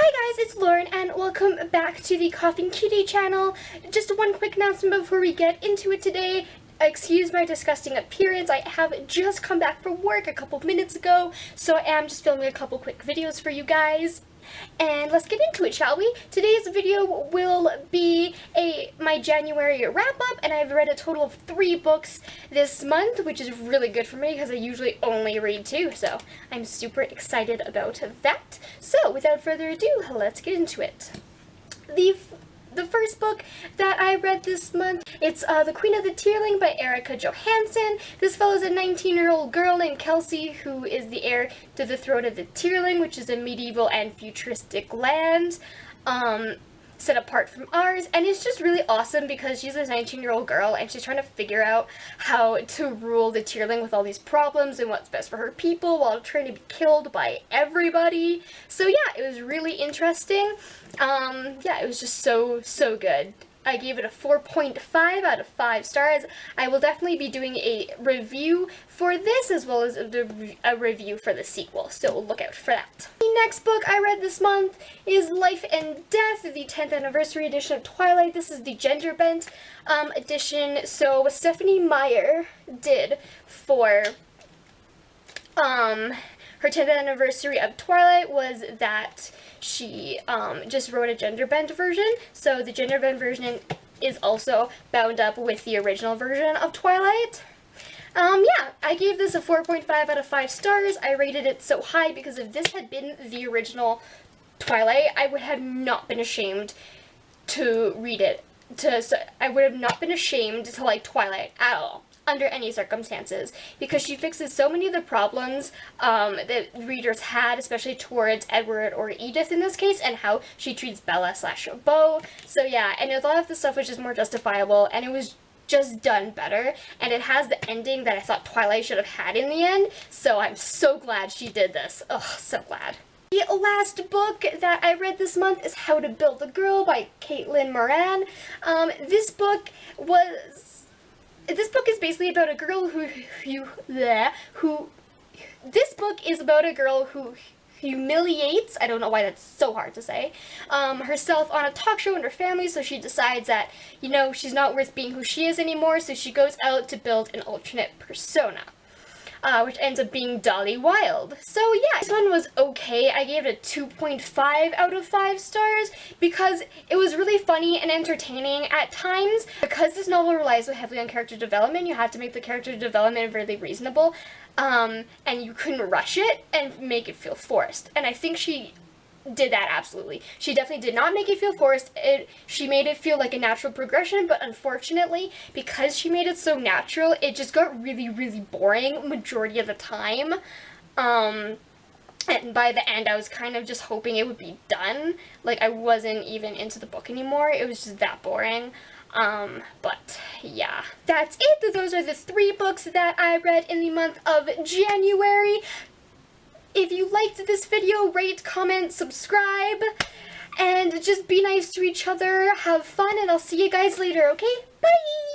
Hi guys, it's Lauren and welcome back to the Coffee and Cutie channel. Just one quick announcement before we get into it today. Excuse my disgusting appearance. I have just come back from work a couple minutes ago, so I am just filming a couple quick videos for you guys. And let's get into it, shall we? Today's video will be my January wrap-up, and I've read a total of 3 books this month, which is really good for me because I usually only read 2, so I'm super excited about that. So, without further ado, let's get into it. The first book that I read this month, it's The Queen of the Tearling by Erica Johansson. This follows a 19-year-old girl named Kelsey who is the heir to the throne of the Tearling, which is a medieval and futuristic land set apart from ours. And it's just really awesome because she's a 19-year-old girl and she's trying to figure out how to rule the Tearling with all these problems and what's best for her people while trying to be killed by everybody. So yeah, it was really interesting. Yeah, it was just so good. I gave it a 4.5 out of 5 stars. I will definitely be doing a review for this as well as a review for the sequel, so look out for that. The next book I read this month is Life and Death, the 10th anniversary edition of Twilight. This is the gender bent edition. So what Stephanie Meyer did for her 10th anniversary of Twilight was that she just wrote a gender bent version. So the gender bent version is also bound up with the original version of Twilight. Yeah, I gave this a 4.5 out of 5 stars. I rated it so high because if this had been the original Twilight, I would have not been ashamed to read it. I would have not been ashamed to like Twilight at all, under any circumstances, because she fixes so many of the problems that readers had, especially towards Edward or Edith in this case, and how she treats Bella/Beau. So yeah, and a lot of the stuff was just more justifiable, and it was just done better, and it has the ending that I thought Twilight should have had in the end, so I'm so glad she did this. Ugh, so glad. The last book that I read this month is How to Build a Girl by Caitlin Moran. This book is basically about a girl who humiliates, I don't know why that's so hard to say, herself on a talk show and her family, so she decides that, you know, she's not worth being who she is anymore, so she goes out to build an alternate persona. Which ends up being Dolly Wilde. So yeah, this one was okay. I gave it a 2.5 out of 5 stars because it was really funny and entertaining at times. Because this novel relies so heavily on character development, you have to make the character development really reasonable, and you couldn't rush it and make it feel forced. And I think she did that absolutely. She definitely did not make it feel forced. She made it feel like a natural progression, but unfortunately, because she made it so natural, it just got really boring majority of the time. And by the end, I was kind of just hoping it would be done. Like, I wasn't even into the book anymore. It was just that boring. But yeah, that's it. Those are the 3 books that I read in the month of January. If you liked this video, rate, comment, subscribe, and just be nice to each other, have fun, and I'll see you guys later, okay? Bye!